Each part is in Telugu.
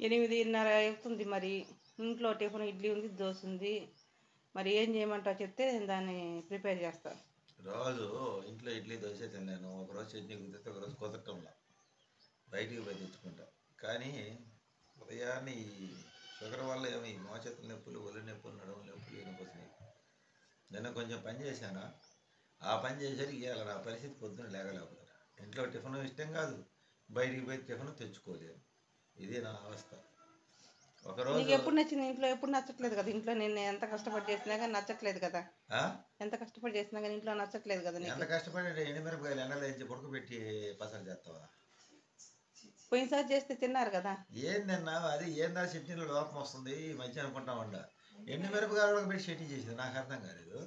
8:30 అవుతుంది మరి. ఇంట్లో టిఫిన్ ఇడ్లీ ఉంది, దోశ ఉంది. మరి ఏం చేయమంటావు చెప్తే దాన్ని ప్రిపేర్ చేస్తా. రోజు ఇంట్లో ఇడ్లీ దోశ తిన్నాను. ఒకరోజు చట్నీ కుదిరితే ఒకరోజు కుదరటంలా బయటికి పోయి తెచ్చుకుంటా. కానీ ఉదయాన్నే ఈ షుగర్ వల్ల ఏమో ఈ మోచేతుల నొప్పులు, ఒళ్ళు నొప్పులు, నడుము నొప్పులు వినిపిస్తున్నాయి. నిన్న కొంచెం పని చేశాను. ఆ పని చేసేసరికి ఇవాళ నా పరిస్థితి పొద్దున్న లేగలేకపోతాను. ఇంట్లో టిఫిన్ ఇష్టం కాదు, బయటికి పోయి టిఫిన్ తెచ్చుకోలేను. ఇది నా అవస్థ. నీకు ఒకరోజు ఎప్పుడు నచ్చింది? ఇంట్లో ఎప్పుడు నచ్చట్లేదు కదా. ఇంట్లో నేను ఎంత కష్టపడి చేసినా కానీ నచ్చట్లేదు కదా. ఎంత కష్టపడి చేసినా కానీ ఇంట్లో నచ్చట్లేదు కదా ఎంత నీకు. కష్టపడి ఎండుమిరపకాయలు ఎండలో వేసి పుడకబెట్టి పసరు చేస్తావా? పోయినసారి చేస్తే తిన్నారు కదా. ఏందన్నా అది ఏందా చట్నీలో లోపం వస్తుంది ఈ మధ్య అనుకుంటామండ. ఎండుమిరపకాయలు పెట్టి చట్నీ చేసింది నాకు అర్థం కాలేదు.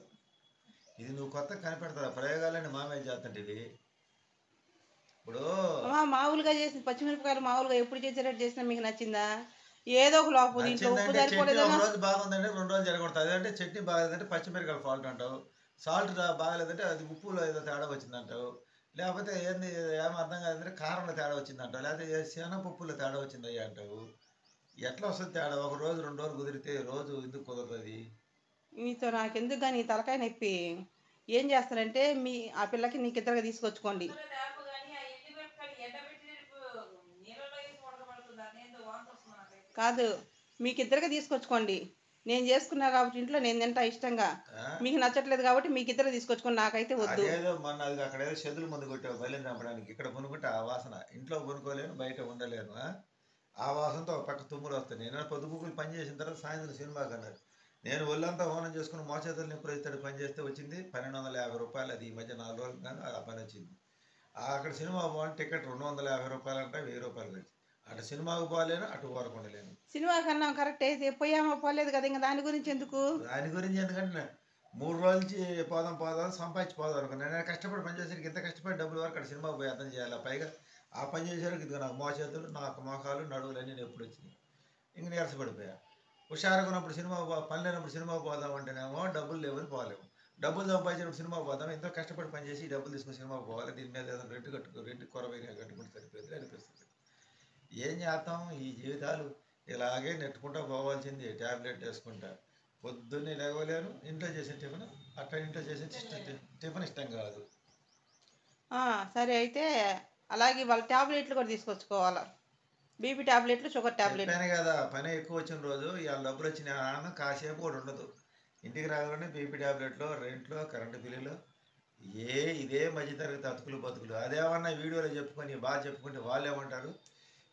ఇది నువ్వు కొత్త కనిపెడతావు ప్రయోగాలని మామయ్య చేస్తుంటివి. ఇప్పుడు మామూలుగా చేసి పచ్చిమిరపకాయలు మామూలుగా ఎప్పుడు చేసేటట్టు చేసినా మీకు నచ్చిందా? ఏదో ఒక లోపం దీంట్లో ఉప్పు చట్నీ సరిపోలేదా? ఒక రోజు బాగుందంటే 2 రోజులు జరగొడుతుంది. అదంటే చట్నీ బాగాలేదంటే పచ్చిమిరపకాయలు ఫాల్ట్ అంటావు. సాల్ట్ బాగాలేదంటే అది ఉప్పులో ఏదో తేడా వచ్చిందంటావు. లేకపోతే ఏంది ఏమో అర్థం కాదంటే కారంలో తేడా వచ్చిందంటావు. లేకపోతే శనగపప్పులో తేడా వచ్చిందయ్యా అంటావు. ఎట్లా వస్తుంది తేడా? ఒక రోజు 2 రోజులు కుదిరితే రోజు ఎందుకు కుదరదు? మీతో నాకెందుకు కానీ తలకాయ నొప్పి. ఏం చేస్తారంటే ఆ పిల్లకి నీకు ఇద్దరుగా తీసుకొచ్చుకోండి. కాదు, మీకు ఇద్దరుగా తీసుకొచ్చుకోండి. నేను చేసుకున్నా కాబట్టి ఇంట్లో నేను తింటా ఇష్టంగా. మీకు నచ్చట్లేదు కాబట్టి మీకు ఇద్దరు తీసుకొచ్చుకోండి, నాకైతే వద్దు. ఏదో మొన్న అది అక్కడ ఏదో చెదులు ముందు కొట్టావు బయలు చంపడానికి. ఇక్కడ కొనుక్కుంటే ఆ వాసన ఇంట్లో కొనుక్కోలేను, బయట ఉండలేను. ఆ వాసనతో ఒక పక్క తుమ్ములు వస్తాయి. నేను పొద్దుగుకులు పని చేసిన తర్వాత సాయంత్రం సినిమాకి అన్నారు. నేను ఒళ్ళంతా హోనం చేసుకుని మోచేతులు నిప్పులు ఇస్తాడు పని చేస్తే వచ్చింది 1250 రూపాయలు. అది ఈ మధ్య 4 రోజులు కానీ ఆ పని వచ్చింది. అక్కడ సినిమా పోవాలి టికెట్ 250 రూపాయలు అంటే 1000 రూపాయలు ఖర్చు. అటు సినిమాకు పోలేను, అటు ఊరకుండలేను. సినిమా కన్నా కరెక్ట్ అయితే పోయామో పోలేదు కదా, ఇంకా దాని గురించి ఎందుకు? దాని గురించి ఎందుకంటే 3 రోజుల నుంచి పోదాం సంపాదించి పోదాం అనుకున్నాను. నేను కష్టపడి పని చేసేసరికి ఇంత కష్టపడి డబ్బులు వరకు అక్కడ సినిమాకి పోయి అర్థం చేయాలి. పైగా ఆ పని చేసేసరికి ఇదిగో నాకు మోచేతులు, నాకు మోకాలు, నడువులు అన్నీ నొప్పులు వచ్చినాయి. ఇంక నీరసపడిపోయా. హుషారుగా ఉన్నప్పుడు సినిమా పని లేనప్పుడు సినిమా పోదాం అంటేనేమో డబ్బులు లేవని పోలేము. డబ్బులు సంపాదించినప్పుడు సినిమా పోదాం. ఎంతో కష్టపడి పని చేసి డబ్బులు తీసుకుని సినిమాకి పోవాలి. దీని మీద ఏదైనా రెంట్ కొరవైనా కట్టుకుంటే సరిపోతుంది అనిపిస్తుంది. ఏం చేస్తాం? ఈ జీవితాలు ఇలాగే నెట్టుకుంటూ పోవాల్సింది. ట్యాబ్లెట్ వేసుకుంటా పొద్దున్నే లేవలేను. ఇంట్లో చేసే టిఫిన్ అట్లా ఇంట్లో చేసే టిఫిన్ ఇష్టం కాదు. సరే అయితే అలాగే వాళ్ళ ట్యాబ్లెట్లు కూడా తీసుకొచ్చుకోవాలా. బీపీ ట్యాబ్లెట్లు, షుగర్ ట్యాబ్లెట్. చెప్పాను కదా పని ఎక్కువ వచ్చిన రోజు ఇవాళ డబ్బులు వచ్చిన ఆనందం కాసేపు కూడా ఉండదు. ఇంటికి రాగానే బీపీ ట్యాబ్లెట్లు, రెంట్లు, కరెంటు బిల్లులు, ఇదే మధ్యతరగతి అతుకులు బతుకులు. అదేమన్నా వీడియోలో చెప్పుకొని బాగా చెప్పుకుంటే వాళ్ళు ఏమంటారు,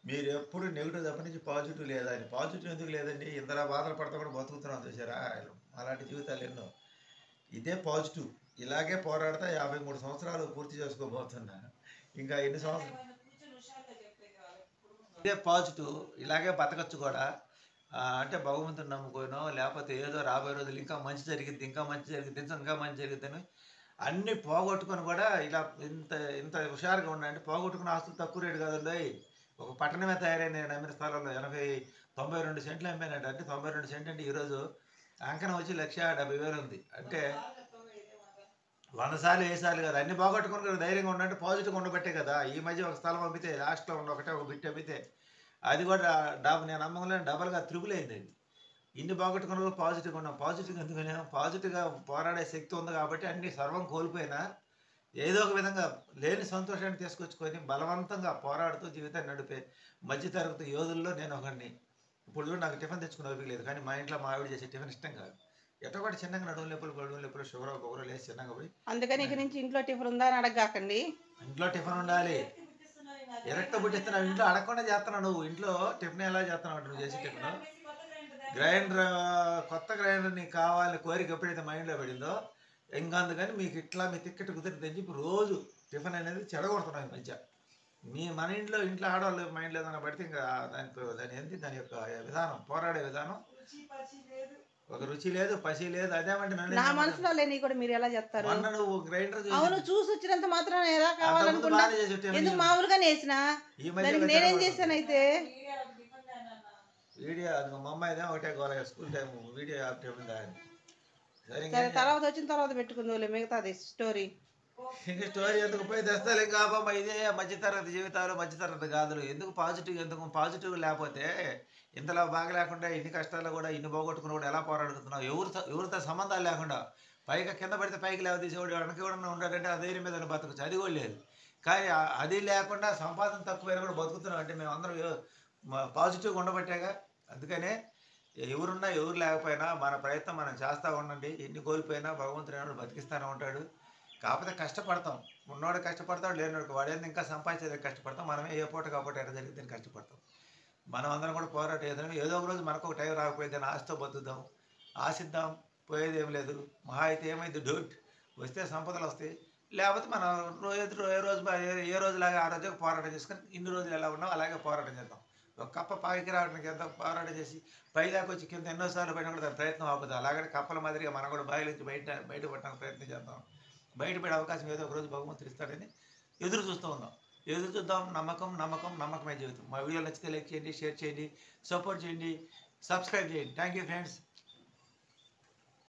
మీరు ఎప్పుడు నెగిటివ్ తప్ప నుంచి పాజిటివ్ లేదా అని. పాజిటివ్ ఎందుకు లేదండి? ఇంతలా బాధలు పడతా కూడా బతుకుతున్నాం చూసారా? అలాంటి జీవితాలు ఎన్నో. ఇదే పాజిటివ్. ఇలాగే పోరాడతా 53 సంవత్సరాలు పూర్తి చేసుకోబోతున్నా. ఇంకా ఎన్ని సంవత్సరాలు? ఇదే పాజిటివ్. ఇలాగే బతకచ్చు కూడా. అంటే భగవంతుని నమ్ముకోనో లేకపోతే ఏదో రాబోయే రోజులు ఇంకా మంచి జరిగింది, ఇంకా మంచి జరిగిద్దని అన్నీ పోగొట్టుకొని కూడా ఇలా ఇంత హుషారుగా ఉన్నాయంటే పోగొట్టుకున్న ఆస్తులు తక్కువ రేటు కదండి. ఒక పట్టణమే తయారైన నేను అమ్మిన స్థలంలో 92 సెంట్లు అమ్మానంటే. అంటే 92 సెంట్లు అంటే ఈరోజు అంకనం వచ్చి 1,70,000 ఉంది. అంటే 100 సార్లు ఏ సార్లు కదా. అన్ని పోగొట్టుకుని కూడా ధైర్యంగా ఉండంటే పాజిటివ్గా ఉండబట్టే కదా. ఈ మధ్య ఒక స్థలం అమ్మితే లాస్ట్లో ఒక బిట్ అమ్మితే అది కూడా నేను అమ్మకంలో డబల్గా త్రిబుల్ అయింది. అది ఇన్ని పోగొట్టుకున్న కూడా పాజిటివ్గా ఉన్నాం. పాజిటివ్గా ఎందుకనే పాజిటివ్గా పోరాడే శక్తి ఉంది కాబట్టి అన్ని సర్వం కోల్పోయినా ఏదో ఒక విధంగా లేని సంతోషాన్ని తీసుకొచ్చుకొని బలవంతంగా పోరాడుతూ జీవితాన్ని నడిపే మధ్యతరగతి యోధుల్లో నేను ఒకరిని. ఇప్పుడు చూడు నాకు టిఫిన్ తెచ్చుకునే ఓపిక లేదు, కానీ మా ఇంట్లో మా ఆవిడ చేసే టిఫిన్ ఇష్టం కాదు. ఎట్లా కూడా చిన్నగా నడుము నొప్పులు షుగర్ పొగరు లేసి చిన్నగా పోయి అందుకని ఇక నుంచి ఇంట్లో టిఫిన్ ఉందా అని అడగకండి. ఇంట్లో టిఫిన్ ఉండాలి. ఎరక్త పుట్టిస్తున్నావు ఇంట్లో అడగకుండా చేస్తున్నావు. నువ్వు ఇంట్లో టిఫిన్ ఎలా చేస్తున్నావు? నువ్వు చేసే టిఫిన్ గ్రైండర్, కొత్త గ్రైండర్ నీకు కావాలి కోరిక ఎప్పుడైతే మైండ్లో పడిందో ఇంకా అందుకని మీకు ఇట్లా మీ తిక్కటి కుదిరిద్దని చెప్పి రోజు టిఫిన్ అనేది చెడగొడుతున్నాం ఈ మధ్య. మన ఇంట్లో ఆడవాళ్ళు మైండ్లో ఏదైనా పడితే ఇంకా దాని యొక్క విధానం, పోరాడే విధానం ఒక రుచి లేదు, పసి లేదు. అదేమంటే నా మనసులో లేని కూడా మీరు ఎలా చెప్తారు? మొన్న నువ్వు గ్రైండర్ అవును చూసి వచ్చినంత మాత్రం ఎలా కావాలనుకున్నా ఎందుకు మామూలుగానే వేసినా నేనేం చేశాను అయితే వీడియో మా అమ్మాయిదే ఒకటే గోల స్కూల్ టైం వీడియో టిఫిన్ దాని. సరే తర్వాత వచ్చిన తర్వాత పెట్టుకుందో మిగతాది స్టోరీ. ఇంక స్టోరీ ఎందుకు పోయి తెస్తాలు ఇంకా బాబా ఇదే మధ్యతరగతి జీవితాలు మధ్యతరగతి గాథలు ఎందుకు పాజిటివ్ లేకపోతే ఇంతలా బాగా లేకుండా ఇన్ని కష్టాలు కూడా ఇన్ని పోగొట్టుకుని కూడా ఎలా పోరాడుతున్నావు ఎవరితో సంబంధాలు లేకుండా పైగా కింద పడితే పైకి లేవ తీసేవాడు వెనక కూడా ఉంటాడంటే ఆ ధైర్యం మీద బతకచ్చు అది కూడా లేదు కానీ అది లేకుండా సంపాదన తక్కువైనా కూడా బతుకుతున్నాం అంటే మేము అందరం పాజిటివ్గా ఉండబట్టేగా అందుకనే ఎవరున్నా ఎవరు లేకపోయినా మన ప్రయత్నం మనం చేస్తూ ఉండండి ఎన్ని కోల్పోయినా భగవంతుడు బతికిస్తూనే ఉంటాడు కాకపోతే కష్టపడతాం ఉన్నవాడు కష్టపడతాడు లేనివాడు వాడేది ఇంకా సంపాదించేది కష్టపడతాం మనమే ఏ పూట కాబట్టి ఎక్కడ జరిగితే కష్టపడతాం మనం అందరం కూడా పోరాటం ఏదో ఒక రోజు మనకు ఒక టైం రాకపోతే ఆశతో బతుకుదాం ఆశిద్దాం పోయేది ఏం లేదు మహా అయితే ఏమైంది డోట్ వస్తే సంపదలు వస్తాయి లేకపోతే మనం ఏ రోజులాగా ఆ రోజు పోరాటం చేసుకొని ఇన్ని రోజులు ఎలా ఉన్నాం అలాగే పోరాటం చేద్దాం ఒక కప్ప పైకి రావడానికి ఎంత పోరాటం చేసి పైదాకా వచ్చి కింద ఎన్నోసార్లు పైన కూడా దాని ప్రయత్నం ఆపుతాం అలాగే కప్పల మాదిరిగా మనం కూడా బావి నుంచి బయటపడడానికి ప్రయత్నం చేద్దాం బయటపడే అవకాశం ఏదో ఒక రోజు భగవంతుడు ఇస్తాడని ఎదురు చూస్తూ ఉందాం ఎదురు చూద్దాం నమ్మకమే జీవితం మా వీడియో నచ్చితే లైక్ చేయండి షేర్ చేయండి సపోర్ట్ చేయండి సబ్స్క్రైబ్ చేయండి థ్యాంక్ యూ ఫ్రెండ్స్